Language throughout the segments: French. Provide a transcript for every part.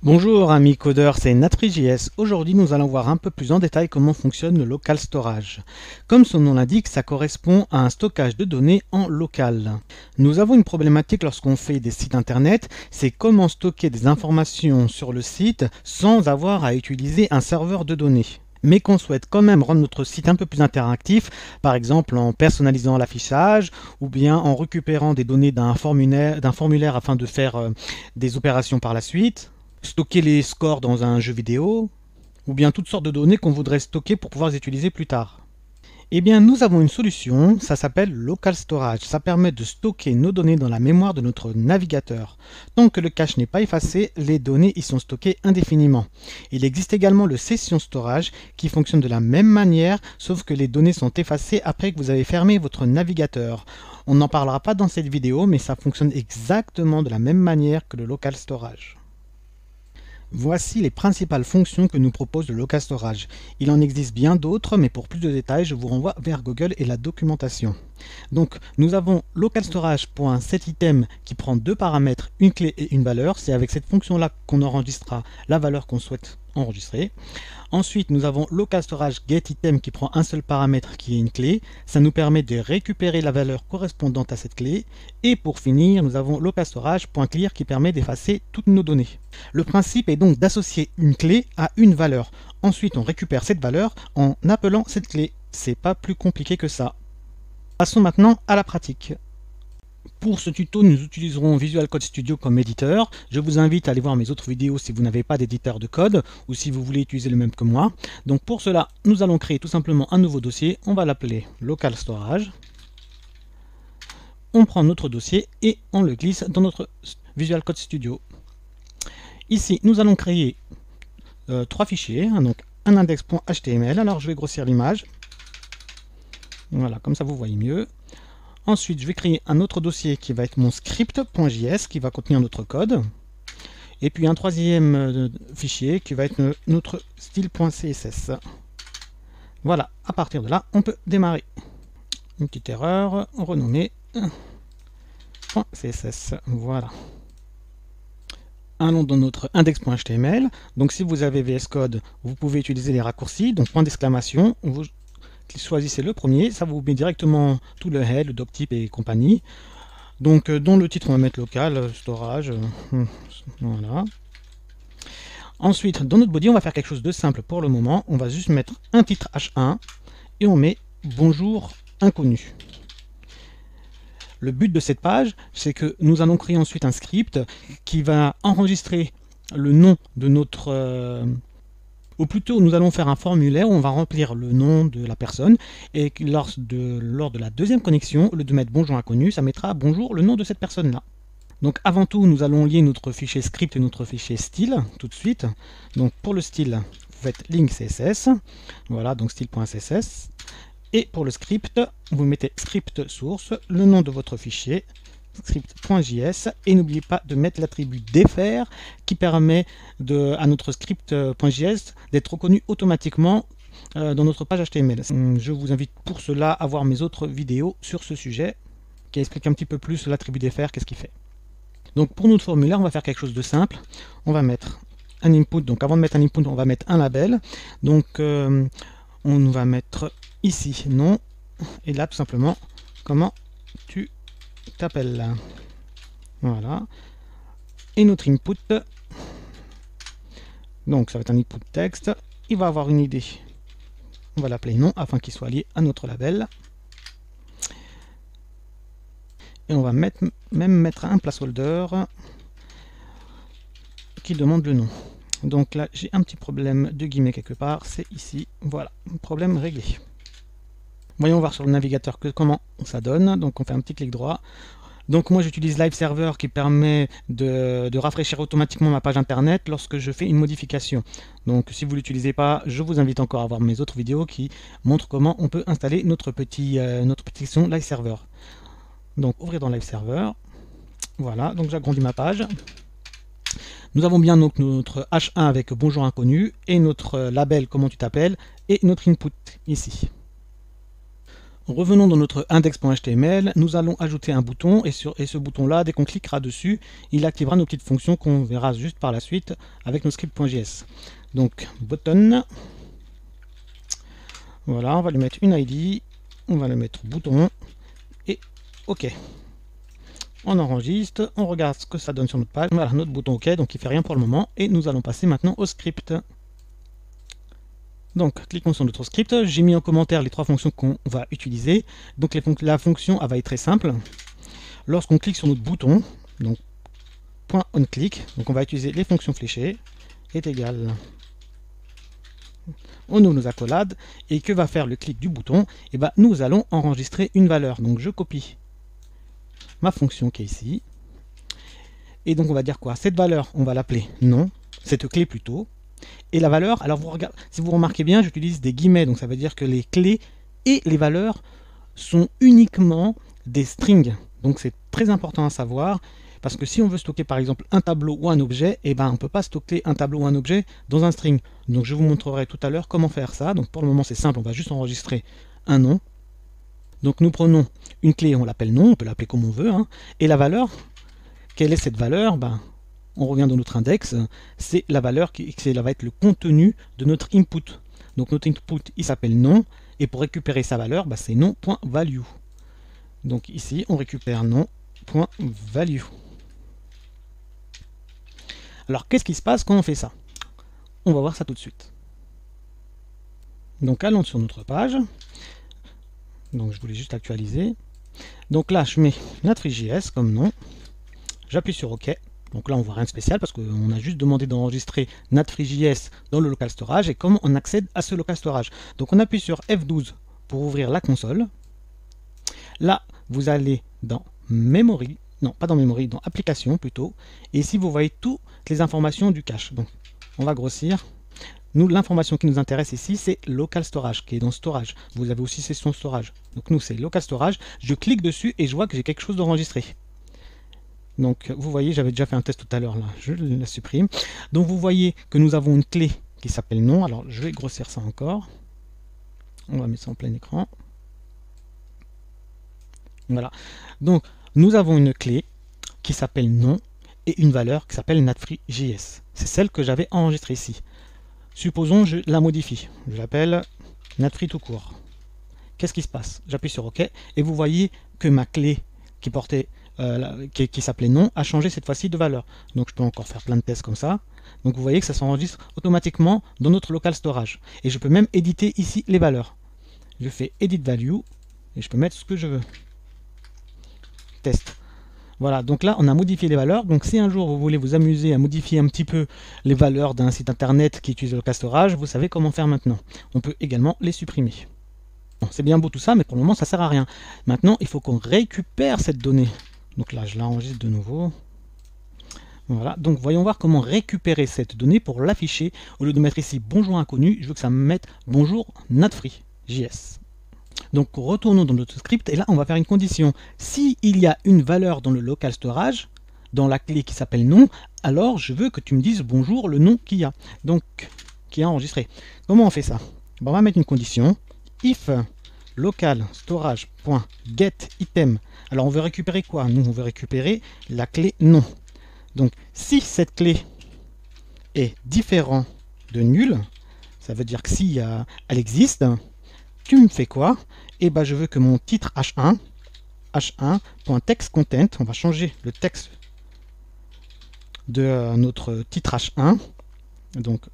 Bonjour amis codeurs, c'est Natri.js. Aujourd'hui nous allons voir un peu plus en détail comment fonctionne le local storage. Comme son nom l'indique, ça correspond à un stockage de données en local. Nous avons une problématique lorsqu'on fait des sites internet, c'est comment stocker des informations sur le site sans avoir à utiliser un serveur de données. Mais qu'on souhaite quand même rendre notre site un peu plus interactif, par exemple en personnalisant l'affichage ou bien en récupérant des données d'un formulaire afin de faire des opérations par la suite, stocker les scores dans un jeu vidéo, ou bien toutes sortes de données qu'on voudrait stocker pour pouvoir les utiliser plus tard. Eh bien, nous avons une solution, ça s'appelle Local Storage. Ça permet de stocker nos données dans la mémoire de notre navigateur. Tant que le cache n'est pas effacé, les données y sont stockées indéfiniment. Il existe également le Session Storage qui fonctionne de la même manière, sauf que les données sont effacées après que vous avez fermé votre navigateur. On n'en parlera pas dans cette vidéo, mais ça fonctionne exactement de la même manière que le Local Storage. Voici les principales fonctions que nous propose le local storage. Il en existe bien d'autres, mais pour plus de détails, je vous renvoie vers Google et la documentation. Donc, nous avons localstorage.setItem qui prend deux paramètres, une clé et une valeur. C'est avec cette fonction-là qu'on enregistrera la valeur qu'on souhaite enregistrer. Ensuite, nous avons localStorageGetItem qui prend un seul paramètre qui est une clé. Ça nous permet de récupérer la valeur correspondante à cette clé. Et pour finir, nous avons localStorage.clear qui permet d'effacer toutes nos données. Le principe est donc d'associer une clé à une valeur. Ensuite, on récupère cette valeur en appelant cette clé. C'est pas plus compliqué que ça. Passons maintenant à la pratique. Pour ce tuto, nous utiliserons Visual Code Studio comme éditeur. Je vous invite à aller voir mes autres vidéos si vous n'avez pas d'éditeur de code ou si vous voulez utiliser le même que moi. Donc pour cela, nous allons créer tout simplement un nouveau dossier. On va l'appeler Local Storage. On prend notre dossier et on le glisse dans notre Visual Code Studio. Ici, nous allons créer trois fichiers, donc un index.html. Alors je vais grossir l'image. Voilà, comme ça vous voyez mieux. Ensuite, je vais créer un autre dossier qui va être mon script.js qui va contenir notre code. Et puis un troisième fichier qui va être notre style.css. Voilà, à partir de là, on peut démarrer. Une petite erreur, renommer .css. Voilà. Allons dans notre index.html. Donc si vous avez VS Code, vous pouvez utiliser les raccourcis. Donc point d'exclamation, vous choisissez le premier, ça vous met directement tout le head, le doctype et compagnie. Donc dans le titre, on va mettre local, storage, voilà. Ensuite, dans notre body, on va faire quelque chose de simple pour le moment. On va juste mettre un titre H1 et on met bonjour inconnu. Le but de cette page, c'est que nous allons créer ensuite un script qui va enregistrer le nom de notre... ou plutôt, nous allons faire un formulaire où on va remplir le nom de la personne et lors de la deuxième connexion, au lieu de mettre bonjour inconnu, ça mettra bonjour le nom de cette personne-là. Donc avant tout, nous allons lier notre fichier script et notre fichier style tout de suite. Donc pour le style, vous faites link CSS, voilà, donc style.css. Et pour le script, vous mettez script source, le nom de votre fichier, script.js, et n'oubliez pas de mettre l'attribut dfr qui permet à notre script.js d'être reconnu automatiquement dans notre page HTML. Je vous invite pour cela à voir mes autres vidéos sur ce sujet qui expliquent un petit peu plus l'attribut dfr, qu'est-ce qu'il fait. Donc pour notre formulaire, on va faire quelque chose de simple. On va mettre un input, donc avant de mettre un input, on va mettre un label. Donc on va mettre ici nom, et là tout simplement comment tu t'appelles. Voilà. Et notre input, donc ça va être un input texte, il va avoir une idée. On va l'appeler nom afin qu'il soit lié à notre label. Et on va même mettre un placeholder qui demande le nom. Donc là, j'ai un petit problème de guillemets quelque part, c'est ici. Voilà, problème réglé. Voyons voir sur le navigateur comment ça donne. Donc on fait un petit clic droit. Donc moi j'utilise Live Server qui permet de rafraîchir automatiquement ma page internet lorsque je fais une modification. Donc si vous ne l'utilisez pas, je vous invite encore à voir mes autres vidéos qui montrent comment on peut installer notre petite section Live Server. Donc ouvrir dans Live Server. Voilà, donc j'agrandis ma page. Nous avons bien donc notre H1 avec bonjour inconnu et notre label comment tu t'appelles et notre input ici. Revenons dans notre index.html, nous allons ajouter un bouton et ce bouton-là, dès qu'on cliquera dessus, il activera nos petites fonctions qu'on verra juste par la suite avec nos scripts.js. Donc button, voilà, on va lui mettre une ID, on va le mettre bouton et OK. On enregistre, on regarde ce que ça donne sur notre page. Voilà, notre bouton OK, donc il ne fait rien pour le moment et nous allons passer maintenant au script. Donc, cliquons sur notre script. J'ai mis en commentaire les 3 fonctions qu'on va utiliser. Donc, la fonction va être très simple. Lorsqu'on clique sur notre bouton, donc .onClick, donc on va utiliser les fonctions fléchées, est égal. On ouvre nos accolades. Et que va faire le clic du bouton? Et ben, nous allons enregistrer une valeur. Donc, je copie ma fonction qui est ici. Et donc, on va dire quoi? Cette valeur, on va l'appeler nom, cette clé plutôt. Et la valeur, alors si vous remarquez bien, j'utilise des guillemets, donc ça veut dire que les clés et les valeurs sont uniquement des strings. Donc c'est très important à savoir, parce que si on veut stocker par exemple un tableau ou un objet, eh ben, on ne peut pas stocker un tableau ou un objet dans un string. Donc je vous montrerai tout à l'heure comment faire ça. Donc pour le moment c'est simple, on va juste enregistrer un nom. Donc nous prenons une clé, on l'appelle nom, on peut l'appeler comme on veut, hein, et la valeur, quelle est cette valeur? On revient dans notre index, c'est la valeur qui va être le contenu de notre input. Donc notre input, il s'appelle nom, et pour récupérer sa valeur, c'est nom.value. Donc ici, on récupère nom.value. Alors qu'est-ce qui se passe quand on fait ça? On va voir ça tout de suite. Donc allons sur notre page. Donc je voulais juste actualiser. Donc là, je mets NatriJS comme nom. J'appuie sur OK. Donc là, on voit rien de spécial parce qu'on a juste demandé d'enregistrer NatriJS dans le local storage et comment on accède à ce local storage. Donc on appuie sur F12 pour ouvrir la console. Là, vous allez dans Memory, non pas dans Memory, dans Application plutôt. Et ici, vous voyez toutes les informations du cache. Donc on va grossir. Nous, l'information qui nous intéresse ici, c'est Local Storage, qui est dans Storage. Vous avez aussi Session Storage. Donc nous, c'est Local Storage. Je clique dessus et je vois que j'ai quelque chose d'enregistré. Donc vous voyez, j'avais déjà fait un test tout à l'heure, là, je la supprime. Donc vous voyez que nous avons une clé qui s'appelle nom. Alors je vais grossir ça encore. On va mettre ça en plein écran. Voilà. Donc nous avons une clé qui s'appelle nom et une valeur qui s'appelle NatFreeJS. C'est celle que j'avais enregistrée ici. Supposons je la modifie. Je l'appelle NatFree tout court. Qu'est-ce qui se passe? J'appuie sur OK et vous voyez que ma clé qui portait qui s'appelait nom a changé cette fois-ci de valeur. Donc je peux encore faire plein de tests comme ça. Donc vous voyez que ça s'enregistre automatiquement dans notre local storage. Et je peux même éditer ici les valeurs. Je fais Edit Value et je peux mettre ce que je veux. Test. Voilà, donc là on a modifié les valeurs. Donc si un jour vous voulez vous amuser à modifier un petit peu les valeurs d'un site internet qui utilise le local storage, vous savez comment faire maintenant. On peut également les supprimer. Bon, c'est bien beau tout ça, mais pour le moment ça sert à rien. Maintenant il faut qu'on récupère cette donnée. Donc là, je l'enregistre de nouveau. Voilà, donc voyons voir comment récupérer cette donnée pour l'afficher. Au lieu de mettre ici bonjour inconnu, je veux que ça me mette bonjour NatFreeJS. Donc retournons dans notre script et là on va faire une condition. S'il y a une valeur dans le local storage, dans la clé qui s'appelle nom, alors je veux que tu me dises bonjour le nom qu'il y a. Donc, qui est enregistré. Comment on fait ça? On va mettre une condition. If local storage.getItem. Alors on veut récupérer quoi? Nous on veut récupérer la clé nom. Donc si cette clé est différente de nul, ça veut dire que si elle existe, tu me fais quoi? Et ben je veux que mon titre h1.textContent, on va changer le texte de notre titre h1. Donc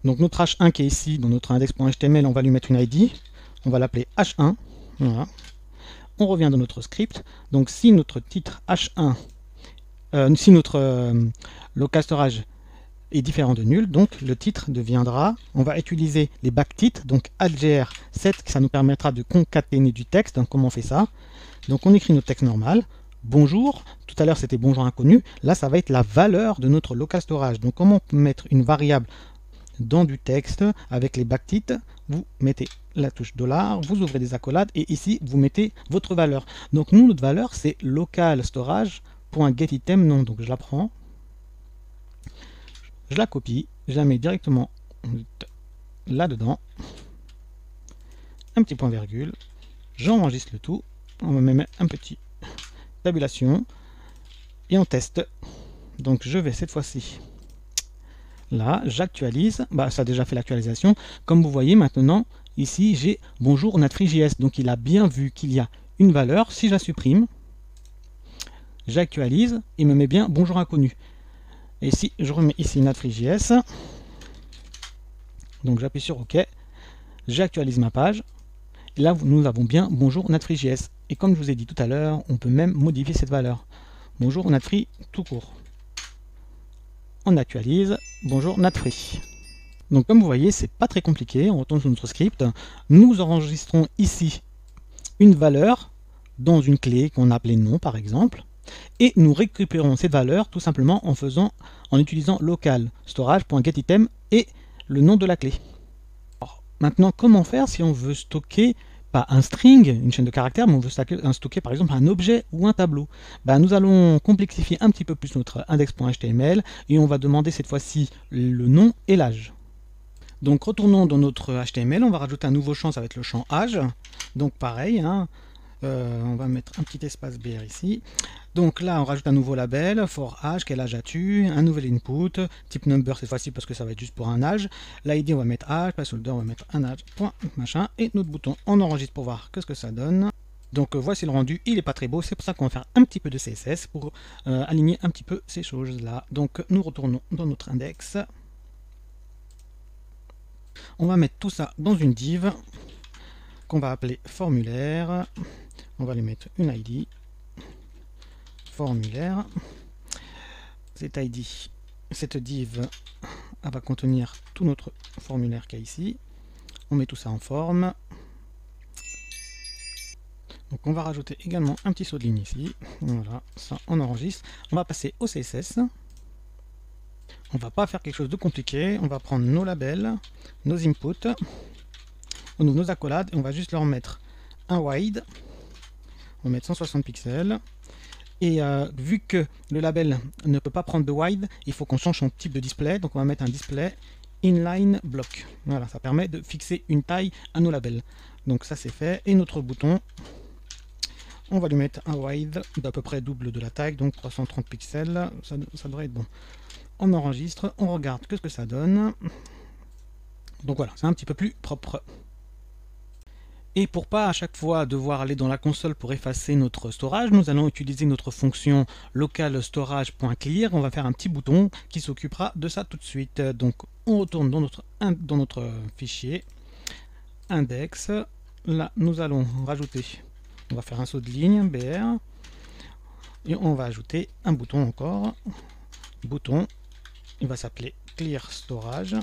notre h1 qui est ici dans notre index.html, on va lui mettre une ID. On va l'appeler h1. Voilà. On revient dans notre script. Donc si notre titre h1, si notre local storage est différent de nul, donc le titre deviendra, on va utiliser les backtitres, donc adgr7, ça nous permettra de concaténer du texte. Donc comment on fait ça? Donc on écrit notre texte normal. Bonjour, tout à l'heure c'était bonjour inconnu, là ça va être la valeur de notre local storage. Donc comment mettre une variable dans du texte avec les backtitres? Vous mettez la touche $, vous ouvrez des accolades et ici vous mettez votre valeur. Donc nous, notre valeur c'est local storage.getItem nom. Donc je la prends, je la copie, je la mets directement là dedans, un petit point virgule, j'enregistre le tout, on va mettre un petit tabulation et on teste. Donc je vais cette fois-ci là, j'actualise, ça a déjà fait l'actualisation. Comme vous voyez maintenant, ici j'ai bonjour NatFree.js, donc il a bien vu qu'il y a une valeur. Si je la supprime, j'actualise, il me met bien bonjour inconnu. Et si je remets ici NatFree.js, donc j'appuie sur OK, j'actualise ma page, et là nous avons bien bonjour NatFree.js. Et comme je vous ai dit tout à l'heure, on peut même modifier cette valeur. Bonjour NatFree tout court. On actualise, bonjour NatFree. Donc comme vous voyez, c'est pas très compliqué, on retourne sur notre script, nous enregistrons ici une valeur dans une clé qu'on a appelée nom par exemple, et nous récupérons cette valeur tout simplement en utilisant local storage.getItem et le nom de la clé. Alors, maintenant, comment faire si on veut stocker pas un string, une chaîne de caractères, mais on veut stocker par exemple un objet ou un tableau? Nous allons complexifier un petit peu plus notre index.html et on va demander cette fois-ci le nom et l'âge. Donc retournons dans notre HTML, on va rajouter un nouveau champ, ça va être le champ âge. Donc pareil, on va mettre un petit espace BR ici. Donc là, on rajoute un nouveau label, for âge, quel âge as-tu, un nouvel input, type number cette fois-ci parce que ça va être juste pour un âge. L'ID, on va mettre âge, placeholder, on va mettre un âge, point, machin. Et notre bouton, on enregistre pour voir ce que ça donne. Donc voici le rendu, il n'est pas très beau, c'est pour ça qu'on va faire un petit peu de CSS pour aligner un petit peu ces choses-là. Donc nous retournons dans notre index. On va mettre tout ça dans une div qu'on va appeler formulaire. On va lui mettre une ID. Formulaire. Cette div elle va contenir tout notre formulaire qu'il y a ici. On met tout ça en forme. Donc on va rajouter également un petit saut de ligne ici. Voilà, ça on enregistre. On va passer au CSS. On va pas faire quelque chose de compliqué. On va prendre nos labels, nos inputs, nos accolades, et on va juste leur mettre un wide. On va mettre 160 pixels. Et vu que le label ne peut pas prendre de wide, il faut qu'on change son type de display. Donc on va mettre un display inline block. Voilà, ça permet de fixer une taille à nos labels. Donc ça c'est fait. Et notre bouton, on va lui mettre un wide d'à peu près double de la taille, donc 330 pixels. Ça devrait être bon. On enregistre, on regarde ce que ça donne. Donc voilà, c'est un petit peu plus propre. Et pour pas à chaque fois devoir aller dans la console pour effacer notre storage, nous allons utiliser notre fonction local storage.clear. On va faire un petit bouton qui s'occupera de ça tout de suite. Donc on retourne dans notre fichier index. Là nous allons rajouter, on va faire un saut de ligne BR et on va ajouter un bouton encore. Bouton, il va s'appeler clear storage.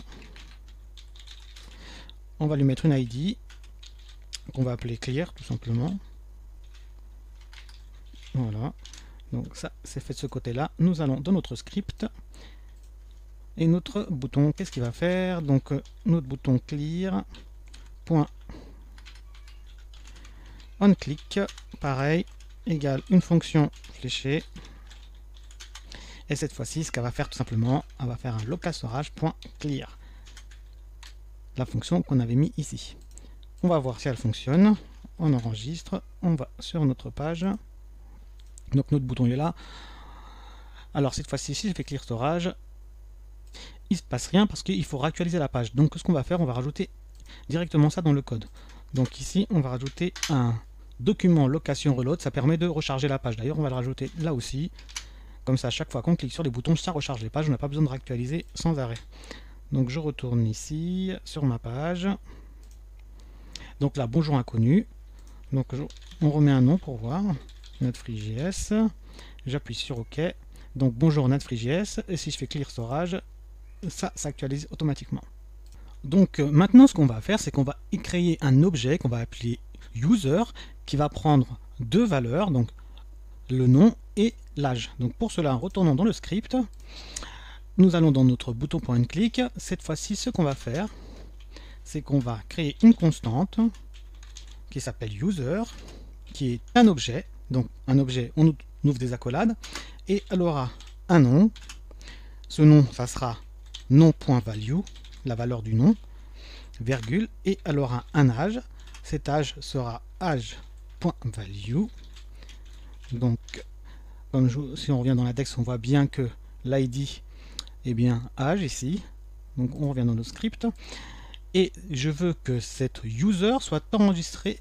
On va lui mettre une ID qu'on va appeler clear tout simplement. Voilà, donc ça c'est fait de ce côté là. Nous allons dans notre script et notre bouton, qu'est-ce qu'il va faire? Donc notre bouton clear point onClick, pareil, égale une fonction fléchée. Et cette fois-ci, ce qu'elle va faire tout simplement, elle va faire un local storage.clear, la fonction qu'on avait mis ici. On va voir si elle fonctionne. On enregistre, on va sur notre page. Donc notre bouton est là. Alors cette fois-ci, si je fais clear storage, il ne se passe rien parce qu'il faut réactualiser la page. Donc ce qu'on va faire, on va rajouter directement ça dans le code. Donc ici, on va rajouter un document location reload. Ça permet de recharger la page. D'ailleurs, on va le rajouter là aussi. Comme ça, à chaque fois qu'on clique sur les boutons, ça recharge les pages. On n'a pas besoin de réactualiser sans arrêt. Donc je retourne ici sur ma page. Donc là, bonjour inconnu. Donc on remet un nom pour voir. NatFree.js. J'appuie sur OK. Donc bonjour NatFree.js. Et si je fais clear storage, ça s'actualise automatiquement. Donc maintenant, ce qu'on va faire, c'est qu'on va créer un objet qu'on va appeler user, qui va prendre deux valeurs, donc le nom et l'âge. Donc pour cela, retournons dans le script. Nous allons dans notre bouton point and click. Cette fois-ci, ce qu'on va faire, c'est qu'on va créer une constante qui s'appelle user, qui est un objet. Donc un objet, on ouvre des accolades, et elle aura un nom. Ce nom, ça sera nom.value, la valeur du nom, virgule, et elle aura un âge. Cet âge sera âge .value. Donc, si on revient dans l'index, on voit bien que l'id est bien âge ici. Donc on revient dans notre script. Et je veux que cette user soit enregistrée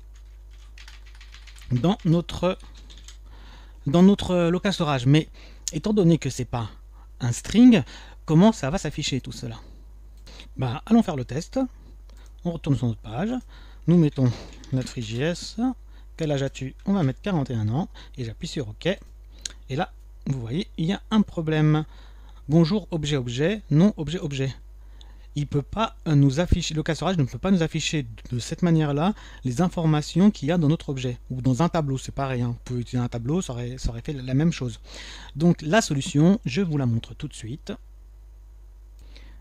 dans notre local storage. Mais étant donné que c'est pas un string, comment ça va s'afficher tout cela? Bah, allons faire le test. On retourne sur notre page. Nous mettons notre FreeJS. Quel âge as-tu? On va mettre 41 ans. Et j'appuie sur OK. Et là, vous voyez, il y a un problème. Bonjour objet objet, non objet objet. Il peut pas nous afficher, le local storage ne peut pas nous afficher de cette manière-là les informations qu'il y a dans notre objet. Ou dans un tableau, c'est pareil. Hein. Vous pouvez utiliser un tableau, ça aurait fait la même chose. Donc la solution, je vous la montre tout de suite.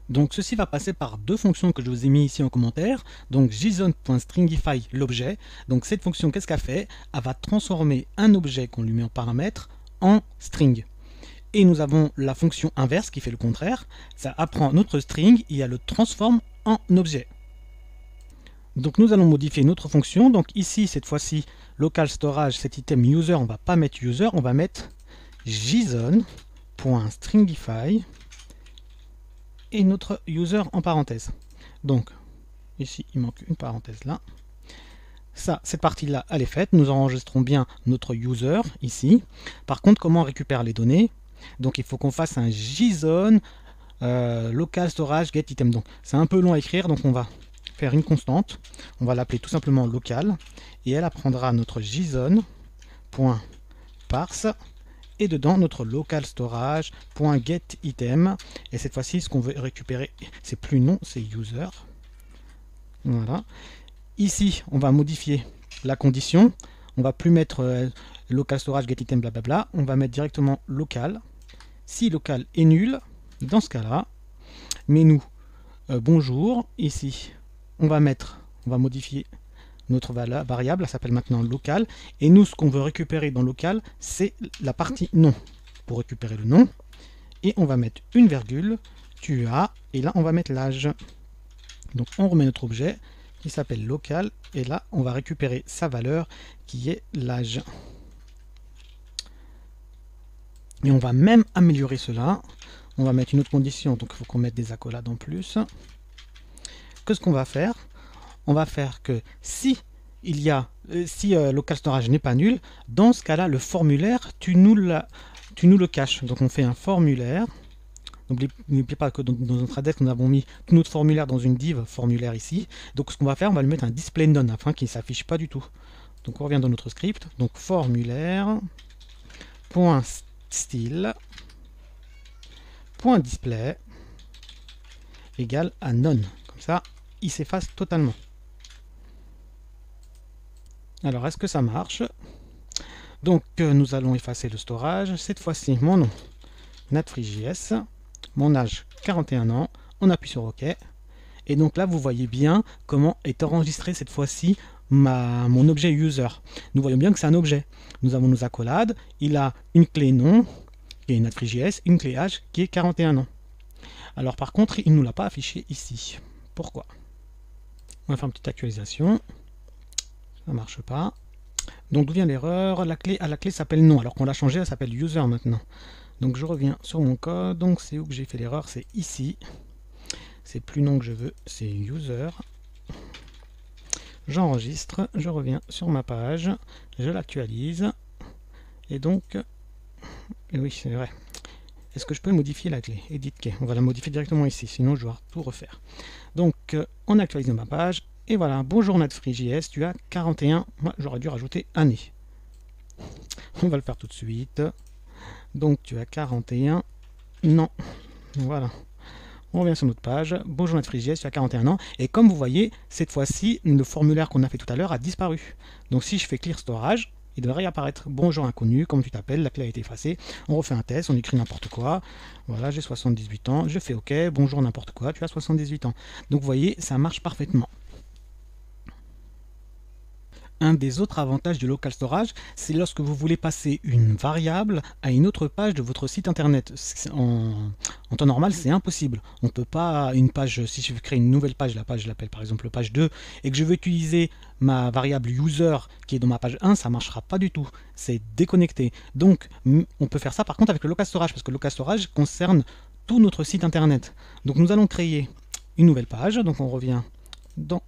Donc ceci va passer par deux fonctions que je vous ai mis ici en commentaire. Donc json.stringify l'objet. Donc cette fonction, qu'est-ce qu'elle fait? Elle va transformer un objet qu'on lui met en paramètre en string. Et nous avons la fonction inverse qui fait le contraire. Ça apprend notre string et elle le transforme en objet. Donc nous allons modifier notre fonction. Donc ici, cette fois-ci, local storage, cet item user, on ne va pas mettre user, on va mettre json.stringify et notre user en parenthèse. Donc ici, il manque une parenthèse là. Ça, cette partie-là, elle est faite. Nous enregistrons bien notre user ici. Par contre, comment on récupère les données? Donc il faut qu'on fasse un JSON local storage get item. Donc c'est un peu long à écrire, donc on va faire une constante. On va l'appeler tout simplement local et elle apprendra notre JSON.parse et dedans notre local storage.get item. Et cette fois-ci, ce qu'on veut récupérer, c'est plus nom, c'est user. Voilà. Ici, on va modifier la condition. On va plus mettre local storage get item blablabla. On va mettre directement local. Si local est nul, dans ce cas-là, mets-nous bonjour. Ici, on va modifier notre variable. Elle s'appelle maintenant local. Et nous, ce qu'on veut récupérer dans local, c'est la partie nom. Pour récupérer le nom. Et on va mettre une virgule. Tu as. Et là, on va mettre l'âge. Donc, on remet notre objet qui s'appelle local. Et là, on va récupérer sa valeur qui est l'âge. Et on va même améliorer cela. On va mettre une autre condition, donc il faut qu'on mette des accolades en plus. Qu'est-ce qu'on va faire? On va faire que si local storage n'est pas nul, dans ce cas-là, le formulaire, tu nous le caches. Donc on fait un formulaire. N'oubliez pas que dans notre index, nous avons mis tout notre formulaire dans une div formulaire ici. Donc ce qu'on va faire, on va lui mettre un display none afin qu'il ne s'affiche pas du tout. Donc on revient dans notre script. Donc formulaire. Style .display égale à none. Comme ça, il s'efface totalement. Alors, est-ce que ça marche? Donc, nous allons effacer le storage. Cette fois-ci, mon nom, NatFreeJS, mon âge, 41 ans. On appuie sur OK. Et donc là, vous voyez bien comment est enregistré cette fois-ci mon objet user. Nous voyons bien que c'est un objet. Nous avons nos accolades. Il a une clé nom, qui est NatFreeJS, une clé âge, qui est 41 ans. Alors par contre, il ne nous l'a pas affiché ici. Pourquoi? On va faire une petite actualisation. Ça ne marche pas. Donc d'où vient l'erreur? La clé s'appelle nom, alors qu'on l'a changé, elle s'appelle user maintenant. Donc je reviens sur mon code. Donc c'est où que j'ai fait l'erreur? C'est ici. C'est plus nom que je veux, c'est user. J'enregistre, je reviens sur ma page, je l'actualise. Et donc, et oui, c'est vrai. Est-ce que je peux modifier la clé? Edit key. On va la modifier directement ici, sinon je dois tout refaire. Donc, on actualise ma page. Et voilà, bonjour NatFreeJS, tu as 41. Moi, j'aurais dû rajouter année. On va le faire tout de suite. Donc, tu as 41. Non. Voilà. On revient sur notre page. Bonjour NatFreeJS, tu as 41 ans. Et comme vous voyez, cette fois-ci, le formulaire qu'on a fait tout à l'heure a disparu. Donc, si je fais clear storage, il devrait apparaître bonjour inconnu, comment tu t'appelles, la clé a été effacée. On refait un test, on écrit n'importe quoi. Voilà, j'ai 78 ans, je fais OK, bonjour n'importe quoi, tu as 78 ans. Donc vous voyez, ça marche parfaitement. Un des autres avantages du local storage, c'est lorsque vous voulez passer une variable à une autre page de votre site internet. En temps normal, c'est impossible. On ne peut pas, une page, si je veux créer une nouvelle page, la page, je l'appelle par exemple page 2, et que je veux utiliser ma variable user qui est dans ma page 1, ça ne marchera pas du tout. C'est déconnecté. Donc, on peut faire ça par contre avec le local storage, parce que le local storage concerne tout notre site internet. Donc, nous allons créer une nouvelle page. Donc, on revient dans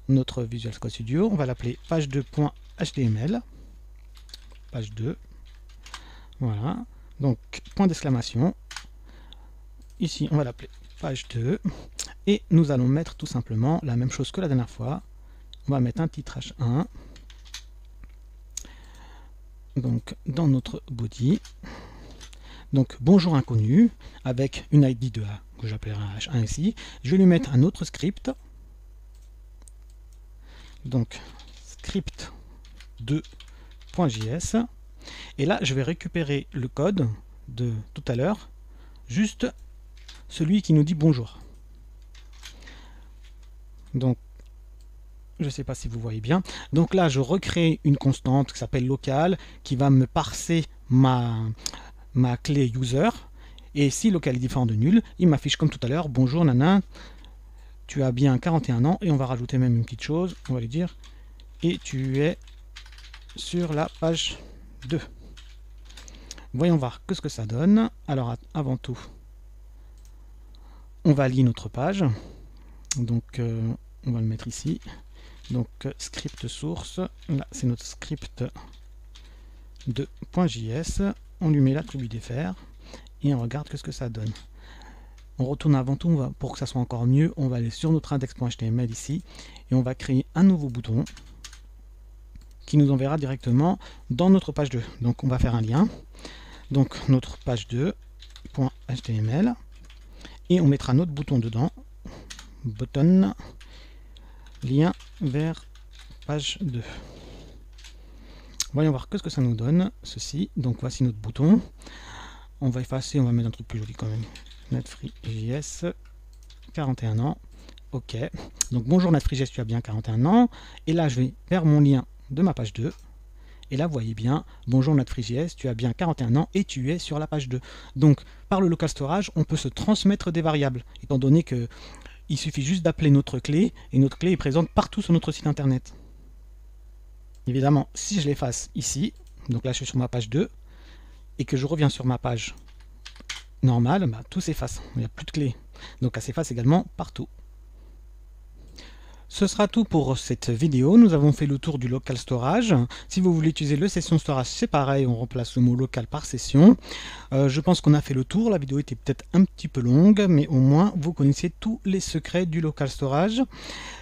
notre Visual Code Studio, on va l'appeler page2.html, page 2, voilà, donc point d'exclamation, ici on va l'appeler page 2, et nous allons mettre tout simplement la même chose que la dernière fois, on va mettre un titre H1, donc dans notre body, donc bonjour inconnu, avec une ID de A, que j'appellerai H1 ici, je vais lui mettre un autre script, donc script 2.js, et là je vais récupérer le code de tout à l'heure, juste celui qui nous dit bonjour. Donc je ne sais pas si vous voyez bien, donc là je recrée une constante qui s'appelle local, qui va me parser ma clé user, et si local est différent de nul, il m'affiche comme tout à l'heure bonjour nana, tu as bien 41 ans, et on va rajouter même une petite chose, on va lui dire, et tu es sur la page 2. Voyons voir ce que ça donne. Alors avant tout, on va lire notre page, donc on va le mettre ici, donc script source, là c'est notre script de .js, on lui met l'attribut dfr, et on regarde ce que ça donne. On retourne avant tout, pour que ça soit encore mieux, on va aller sur notre index.html ici, et on va créer un nouveau bouton qui nous enverra directement dans notre page 2. Donc on va faire un lien, donc notre page 2.html, et on mettra notre bouton dedans, button, lien vers page 2. Voyons voir ce que ça nous donne, ceci. Donc voici notre bouton, on va effacer, on va mettre un truc plus joli quand même. NetFreeJS, 41 ans, ok. Donc bonjour NetFreeJS, tu as bien 41 ans. Et là je vais vers mon lien de ma page 2. Et là vous voyez bien, bonjour NetFreeJS, tu as bien 41 ans et tu es sur la page 2. Donc par le local storage, on peut se transmettre des variables, étant donné que il suffit juste d'appeler notre clé, et notre clé est présente partout sur notre site internet. Évidemment, si je l'efface ici, donc là je suis sur ma page 2, et que je reviens sur ma page normal, tout s'efface, il n'y a plus de clé. Donc elle s'efface également partout. Ce sera tout pour cette vidéo. Nous avons fait le tour du local storage. Si vous voulez utiliser le session storage, c'est pareil, on remplace le mot local par session. Je pense qu'on a fait le tour. La vidéo était peut-être un petit peu longue, mais au moins vous connaissez tous les secrets du local storage.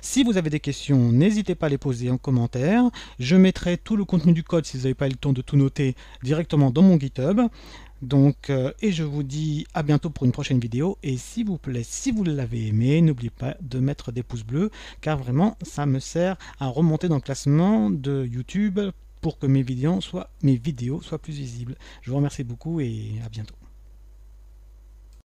Si vous avez des questions, n'hésitez pas à les poser en commentaire. Je mettrai tout le contenu du code, si vous n'avez pas eu le temps de tout noter, directement dans mon GitHub. Donc, et je vous dis à bientôt pour une prochaine vidéo, et s'il vous plaît, si vous l'avez aimé, n'oubliez pas de mettre des pouces bleus, car vraiment ça me sert à remonter dans le classement de YouTube pour que mes vidéos soient plus visibles. Je vous remercie beaucoup et à bientôt.